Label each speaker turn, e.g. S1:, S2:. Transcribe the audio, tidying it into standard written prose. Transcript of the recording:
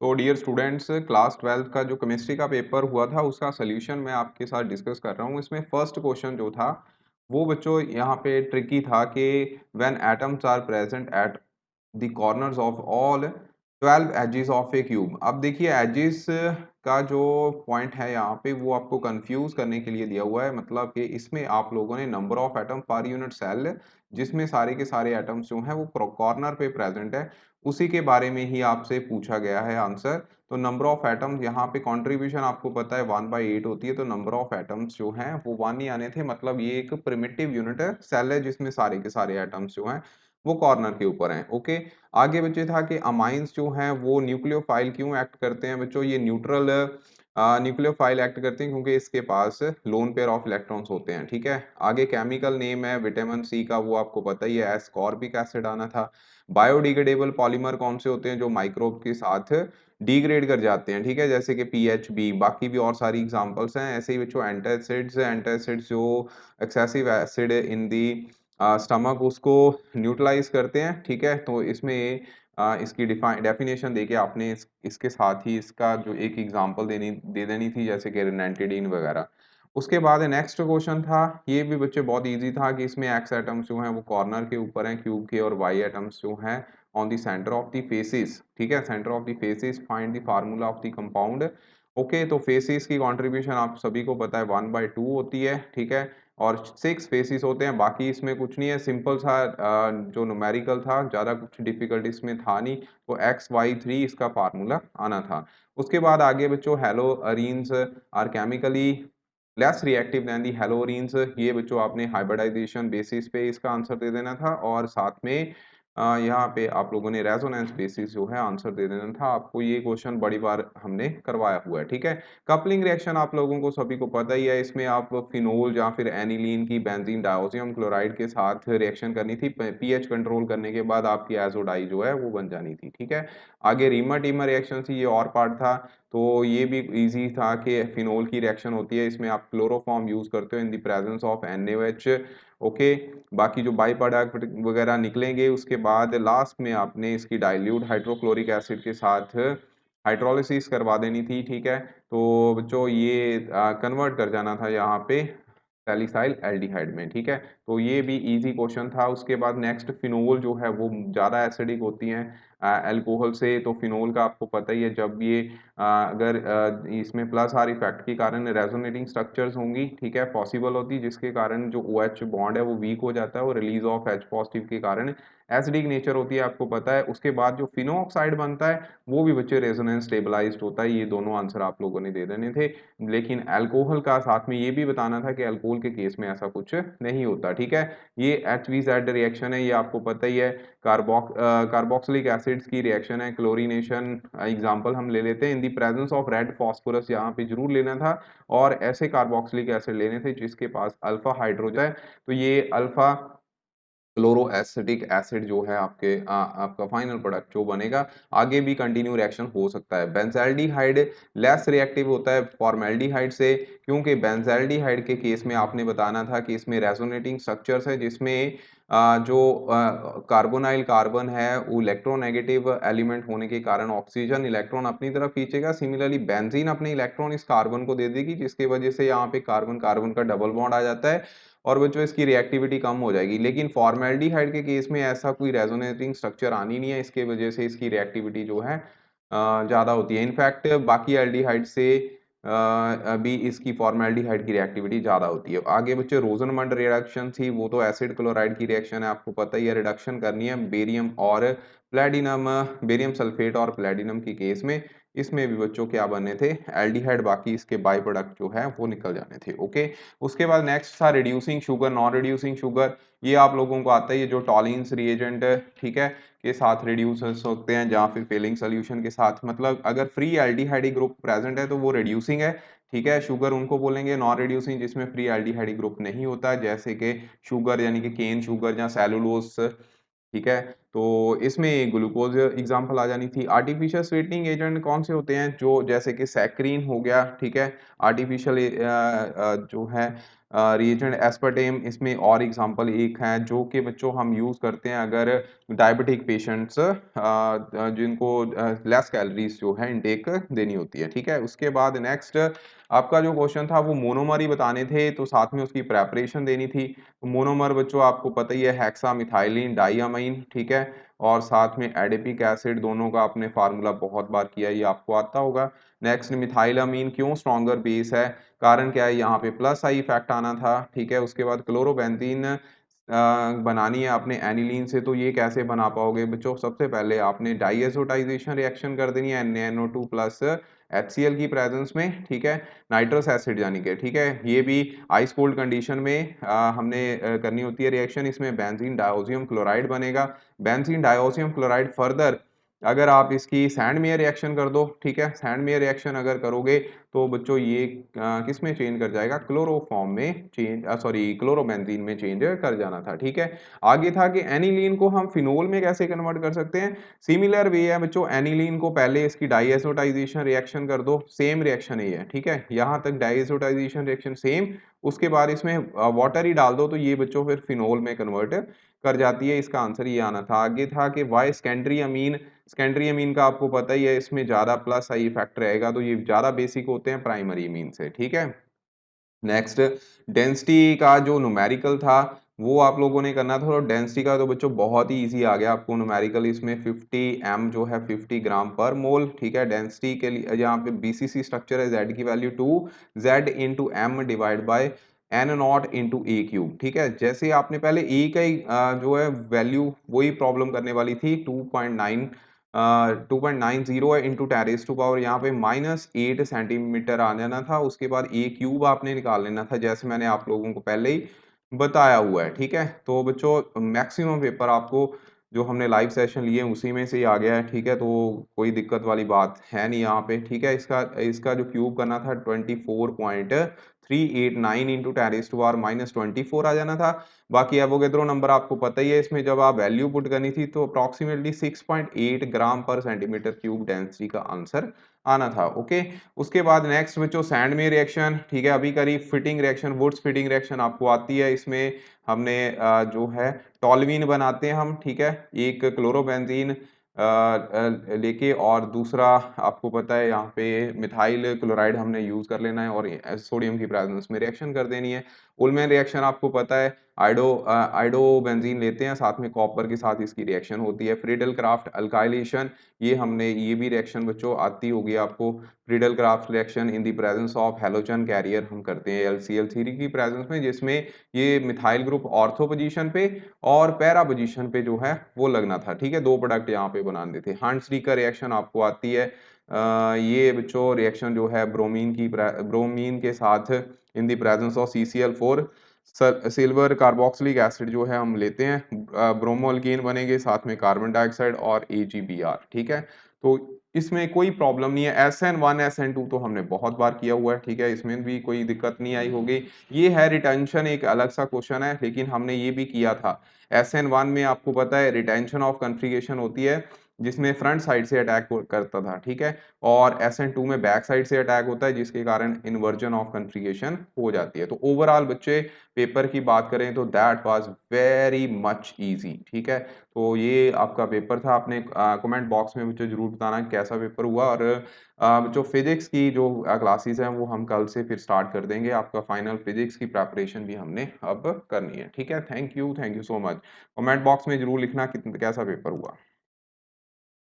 S1: तो dear students, class 12 का जो केमिस्ट्री का पेपर हुआ था उसका सोल्यूशन मैं आपके साथ डिस्कस कर रहा हूँ। इसमें फर्स्ट क्वेश्चन जो था वो बच्चों यहाँ पे ट्रिकी था कि when atoms are present at the corners of all 12 edges of a cube. अब देखिए एजेस का जो पॉइंट है यहाँ पे वो आपको कंफ्यूज करने के लिए दिया हुआ है, मतलब कि इसमें आप लोगों ने number of atom per unit cell जिसमें सारे के सारे एटम्स जो हैं वो कॉर्नर पे प्रेजेंट है उसी के बारे में ही आपसे पूछा गया है आंसर। तो नंबर ऑफ एटम्स यहाँ पे कंट्रीब्यूशन आपको पता है 1/8 होती है, तो नंबर ऑफ एटम्स जो हैं वो 1 ही आने थे, मतलब ये एक प्रिमिटिव यूनिट है सेल है जिसमें सारे के सारे एटम्स जो हैं वो कॉर्नर के ऊपर हैं। ओके, आगे बच्चे था कि अमाइंस जो हैं वो न्यूक्लियोफाइल क्यों एक्ट करते हैं बच्चों, ये न्यूट्रल न्यूक्लियोफाइल एक्ट करते हैं क्योंकि इसके पास लोन पेयर ऑफ इलेक्ट्रॉन्स होते हैं। ठीक है, आगे केमिकल नेम है विटामिन सी का, वो आपको पता ही है, एस्कॉर्बिक एसिड आना था। बायोडिग्रेडेबल पॉलीमर कौन से होते हैं जो माइक्रोब के साथ डिग्रेड कर जाते हैं, ठीक है, जैसे कि पीएचबी, बाकी भी और सारी एग्जांपल्स हैं। ऐसे ही बच्चों एंटासिड्स जो excessive acid in the stomach उसको न्यूट्रलाइज करते हैं। ठीक है, तो इसमें इसकी डेफिनेशन देके आपने इसके साथ ही इसका जो एक एग्जांपल दे देनी थी, जैसे कि रेनाल्टिडिन वगैरह। उसके बाद नेक्स्ट क्वेश्चन था, ये भी बच्चे बहुत इजी था कि इसमें एक्स एटम्स जो हैं वो कॉर्नर के ऊपर हैं क्यूब के, और वाई एटम्स जो हैं on the centre of the faces. ठीक है, centre of the faces find the formula of the compound. Okay, तो फेसिस की कंट्रीब्यूशन आप सभी को पता है 1/2 होती है। ठीक है, और 6 फेसिस होते हैं, बाकी इसमें कुछ नहीं है, सिंपल सा जो न्यूमेरिकल था, ज़्यादा कुछ डिफिकल्ट इसमें था नहीं, तो XY3 इसका फार्मूला आना था। उसके बाद आगे बच्चों haloarenes are chemically less reactive than the haloarenes, ये बच्चों आपने हाइब्रिडाइजेशन बेसिस पे इसका आंसर दे देना था, और साथ में यहाँ पे आप लोगों ने रेजोनेंस बेसिस जो है आंसर दे देना था। आपको ये क्वेश्चन बड़ी बार हमने करवाया हुआ है। ठीक है, कपलिंग रिएक्शन आप लोगों को सभी को पता ही है, इसमें आप फिनोल या फिर एनिलीन की बेंजीन डायोसियम क्लोराइड के साथ रिएक्शन करनी थी, पीएच कंट्रोल करने के बाद आपकी एजोडाई जो है वो बन जानी थी। ठीक है, आगे रीमर टीमर रिएक्शन थी, ये और पार्ट था, तो ये भी इजी था कि फिनोल की रिएक्शन होती है, इसमें आप क्लोरोफॉर्म यूज करते हो इन the presence of NaOH। Okay, बाकी जो बाई प्रोडक्ट वगैरह निकलेंगे उसके बाद लास्ट में आपने इसकी डाइल्यूट हाइड्रोक्लोरिक एसिड के साथ हाइड्रोलिसिस करवा देनी थी। ठीक है, तो बच्चों ये कन्वर्ट कर जाना था यहाँ पे सैलिसाइल एल्डिहाइड में। ठीक है, तो ये भी इजी क्वेश्चन था। उसके बाद नेक्स्ट फिनोल जो है वो ज़्यादा एसिडिक होती हैं अल्कोहल से, तो फिनोल का आपको पता ही है, जब ये अगर इसमें प्लस आर इफेक्ट के कारण रेजोनेटिंग स्ट्रक्चर्स होंगी, ठीक है, पॉसिबल होती, जिसके कारण जो OH बॉन्ड है वो वीक हो जाता है और रिलीज ऑफ H पॉजिटिव के कारण एसिडिक नेचर होती है, आपको पता है। उसके बाद जो फिनो ऑक्साइड बनता है वो भी बच्चे रेजोनेंस स्टेबलाइज्ड होता है। ये दोनों आंसर आप लोगों ने दे देने थे, लेकिन अल्कोहल का साथ में ये भी बताना था कि अल्कोहल के केस में ऐसा कुछ नहीं होता। ठीक है, ये HVZ रिएक्शन है, ये आपको पता ही है, कार्बोक्सिलिक एसिड्स की रिएक्शन है, क्लोरीनेशन एग्जांपल हम ले लेते हैं, इन the presence of red phosphorus यहाँ पे जरूर लेना था, और ऐसे कार्बोक्सिलिक एसिड लेने थे जिसके पास अल्फा हाइड्रोजन है, तो ये अल्फा क्लोरोएसिटिक एसिड जो है आपका फाइनल प्रोडक्ट जो बनेगा। आगे भी कंटिन्यू रिएक्शन हो सकता है। बेंजाल्डिहाइड लेस रिएक्टिव होता है फॉर्मेल्डिहाइड से, क्योंकि बेंजाल्डिहाइड के केस में आपने बताना था कि इसमें रेजोनेटिंग स्ट्रक्चर्स है, जिसमें जो कार्बोनाइल कार्बन है वो इलेक्ट्रोनेगेटिव एलिमेंट होने के कारण ऑक्सीजन इलेक्ट्रॉन अपनी तरफ खींचेगा, सिमिलरली बेंजीन अपने इलेक्ट्रॉन इस कार्बन को दे देगी, जिसकी वजह से यहाँ पे कार्बन कार्बन का डबल बॉन्ड आ जाता है और बच्चों इसकी रिएक्टिविटी कम हो जाएगी। लेकिन फॉर्मेल्डिहाइड के केस में ऐसा कोई रेजोनेटिंग स्ट्रक्चर आनी नहीं है, इसके वजह से इसकी रिएक्टिविटी जो है ज़्यादा होती है। इनफैक्ट बाकी एल्डिहाइड से अभी इसकी फॉर्मेल्डिहाइड की रिएक्टिविटी ज़्यादा होती है। आगे बच्चे रोजनमंड रिडक्शन थी, वो तो एसिड क्लोराइड की रिएक्शन है, आपको पता ही है, रिडक्शन करनी है बेरियम और प्लेटिनम, बेरियम सल्फेट और प्लेटिनम के केस में। इसमें भी बच्चों क्या बने थे, एल्डिहाइड, बाकी इसके बाई प्रोडक्ट जो है वो निकल जाने थे। ओके, उसके बाद नेक्स्ट था reducing sugar, non reducing sugar, ये आप लोगों को आता है, ये जो टॉलिन्स रिएजेंट ठीक है के साथ रिड्यूस हो सकते हैं, या फिर फेलिंग सोल्यूशन के साथ, मतलब अगर फ्री एल्डिहाइड ग्रुप प्रेजेंट है तो वो रिड्यूसिंग है। ठीक है, शुगर उनको बोलेंगे नॉन रिड्यूसिंग जिसमें फ्री एल्डिहाइड ग्रुप नहीं होता, जैसे कि शुगर यानी कि केन शुगर या सेलुलोज। ठीक है, तो इसमें ग्लूकोज़ एग्ज़ाम्पल आ जानी थी। आर्टिफ़िशियल स्वीटनिंग एजेंट कौन से होते हैं? जो जैसे कि सैक्रिन हो गया, ठीक है? आर्टिफ़िशियल जो है रिएजेंट एस्पार्टेम, इसमें और एग्ज़ाम्पल एक है जो कि बच्चों हम यूज़ करते हैं अगर डायबिटिक पेशेंट्स जिनको लेस कैलोरीज़ जो है इनटेक देनी होती है, ठीक है? उसके बाद नेक्स्ट आपका जो क्वेश्चन था वो मोनोमर ही बताने थे, तो साथ में उसकी प्रिपरेशन देनी थी। मोनोमर बच्चों आपको पता ही है हेक्सा मिथाइलिन डाइअमाइन, ठीक है? और साथ में एडिपिक एसिड, दोनों का आपने फार्मूला बहुत बार किया है, ये आपको आता होगा। नेक्स्ट मिथाइलामीन क्यों स्ट्रॉन्गर बेस है? कारण क्या है? यहाँ पे प्लस आई इफेक्ट आना था, ठीक है? उसके बाद क्लोरोबेंजीन बनानी है आपने एनिलीन से, तो ये कैसे बना पाओगे बच्चों? सबसे पहले आपने डाइएज़ोटाइज़ेशन रिएक्शन कर देनी है NaNO2 प्लस HCl की प्रेजेंस में, ठीक है? नाइट्रस एसिड यानी कि, ठीक है? ये भी आइस कोल्ड कंडीशन में हमने करनी होती है रिएक्शन, इसमें बेंजीन डायज़ोनियम क्लोराइड बनेगा। बेंजीन डायज़ोनियम क्लोराइड फर्दर अगर आप इसकी सैंडमेयर रिएक्शन कर दो, ठीक है? सैंडमेयर रिएक्शन अगर करोगे तो बच्चों ये किसमें चेंज कर जाएगा? क्लोरोफॉर्म में चेंज सॉरी क्लोरोबेंजीन में चेंज कर जाना था, ठीक है? आगे था कि एनिलीन को हम फिनोल में कैसे कन्वर्ट कर सकते हैं? सिमिलर वे है बच्चों, एनिलीन को पहले इसकी डाइएज़ोटाइज़ेशन रिएक्शन कर दो, सेम रिएक्शन ही है, ठीक है? यहाँ तक डाइएज़ोटाइज़ेशन रिएक्शन सेम, उसके बाद इसमें वाटर ही डाल दो तो ये बच्चों फिर फिनोल में कन्वर्ट कर जाती है, इसका आंसर ये आना था। आगे था कि why secondary amine, secondary amine का आपको पता ही है इसमें ज़्यादा प्लस आई इफेक्ट रहेगा, तो ये ज़्यादा बेसिक होते हैं प्राइमरी अमीन से, ठीक है? नेक्स्ट डेंसिटी का जो न्यूमेरिकल था वो आप लोगों ने करना था, और डेंसिटी का तो बच्चों बहुत ही इजी आ गया आपको न्यूमेरिकल, इसमें 50 m जो है 50 ग्राम पर मोल, ठीक है? डेंसिटी के लिए यहाँ पे बीसीसी स्ट्रक्चर है, z की value 2 z into M divide by N naught into a cube, ठीक है? जैसे आपने पहले ए का ही जो है वैल्यू वही प्रॉब्लम करने वाली थी 2.90 है इंटू 10⁻⁴ यहाँ पे -8 सेंटीमीटर आ जाना था, उसके बाद ए क्यूब आपने निकाल लेना था, जैसे मैंने आप लोगों को पहले ही बताया हुआ है, ठीक है? तो बच्चों मैक्सिमम पेपर आपको जो हमने लाइव सेशन लिए उसी में से ही आ गया है, ठीक है? तो कोई दिक्कत वाली बात है नहीं यहाँ पे, ठीक है? इसका इसका जो क्यूब करना था 24.389 इंटू 10⁻⁻24 आ जाना था। बाकी एवोगैड्रो नंबर आपको पता ही है, इसमें जब आप वैल्यू पुट करनी थी तो अप्रॉक्सिमेटली 6.8 ग्राम पर सेंटीमीटर क्यूब डेंसिटी का आंसर आना था, ओके? उसके बाद नेक्स्ट बच्चों सैंड में रिएक्शन, ठीक है? अभी करी Fittig reaction, Wurtz Fittig reaction आपको आती है, इसमें हमने जो है टॉल्यूइन बनाते हैं हम, ठीक है? एक क्लोरोबेंजीन लेके और दूसरा आपको पता है यहाँ पे मिथाइल क्लोराइड हमने यूज़ कर लेना है और सोडियम की प्रेजेंस में रिएक्शन कर देनी है। उलमैन रिएक्शन आपको पता है आइडोबेंजीन लेते हैं, साथ में कॉपर के साथ इसकी रिएक्शन होती है। फ्रीडल क्राफ्ट अल्काइलेशन, ये भी रिएक्शन बच्चों आती होगी आपको। Friedel Crafts reaction in the presence of halogen carrier हम करते हैं एलसीएल3 की प्रेजेंस में, जिसमें ये मिथाइल ग्रुप ऑर्थो पोजीशन पे और पैरा पोजीशन पे जो है वो लगना था, ठीक है? 2 प्रोडक्ट यहाँ पे बनाने थे। हंट्स-डी रिएक्शन आपको आती है। ये बच्चों रिएक्शन जो है ब्रोमीन के साथ इन the presence of CCl4 silver carboxylic acid जो है हम लेते हैं, ब्रोमो अल्कीन बनेंगे, साथ में कार्बन डाइऑक्साइड और AgBr, ठीक है? तो इसमें कोई प्रॉब्लम नहीं है। SN1 SN2 तो हमने बहुत बार किया हुआ है, ठीक है? इसमें भी कोई दिक्कत नहीं आई होगी। ये है रिटेंशन, एक अलग सा क्वेश्चन है, लेकिन हमने ये भी किया था। SN1 में आपको पता है रिटेंशन ऑफ कॉन्फ़िगरेशन होती है, जिसमें फ्रंट साइड से अटैक करता था, ठीक है? और SN2 में बैक साइड से अटैक होता है, जिसके कारण इन्वर्जन ऑफ कॉन्फ़िगरेशन हो जाती है। तो ओवरऑल बच्चे पेपर की बात करें तो that was very much easy, ठीक है? तो ये आपका पेपर था। आपने कमेंट बॉक्स में मुझे ज़रूर बताना कैसा पेपर हुआ, और जो फिज़िक्स की जो क्लासेस हैं वो हम कल से फिर स्टार्ट कर देंगे। आपका फाइनल फिज़िक्स की प्रिपरेशन भी हमने अब करनी है, ठीक है? Thank you so much. Comment box में ज़रूर लिखना कैसा पेपर हुआ।